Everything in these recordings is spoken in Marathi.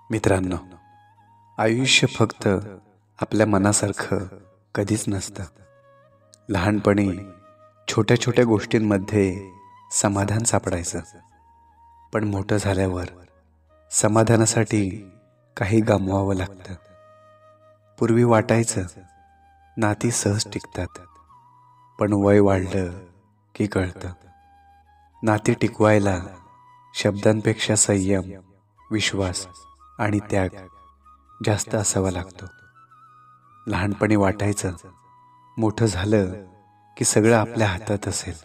मित्रांनो, आयुष्य फक्त आपल्या मनासारखं कधीच नसतं. लहानपणी छोट्या छोट्या गोष्टींमध्ये समाधान सापडायचं, पण मोठं झाल्यावर समाधानासाठी काही गमवावं लागतं. पूर्वी वाटायचं नाती सहज टिकतात, पण वय वाढलं की कळतं नाती टिकवायला शब्दांपेक्षा संयम, विश्वास आणि त्याग जास्त असावा लागतो. लहानपणी वाटायचं मोठं झालं की सगळं आपल्या हातात असेल,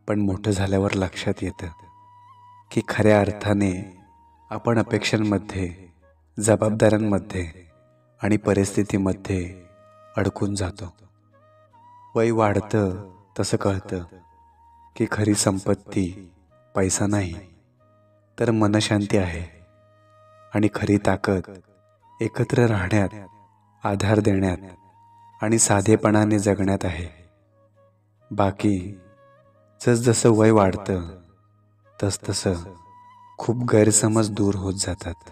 पण मोठं झाल्यावर लक्षात येतं की खऱ्या अर्थाने आपण अपेक्षांमध्ये, जबाबदाऱ्यांमध्ये आणि परिस्थितीमध्ये अडकून जातो. वय वाढतं तसं कळतं की खरी संपत्ती पैसा नाही, तर मनशांती आहे. आणि खरी ताकद एकत्र राहण्यात, आधार देण्यात आणि साधेपणाने जगण्यात आहे. बाकी जसजसं वय वाढतं तसतसं खूप गैरसमज दूर होत जातात.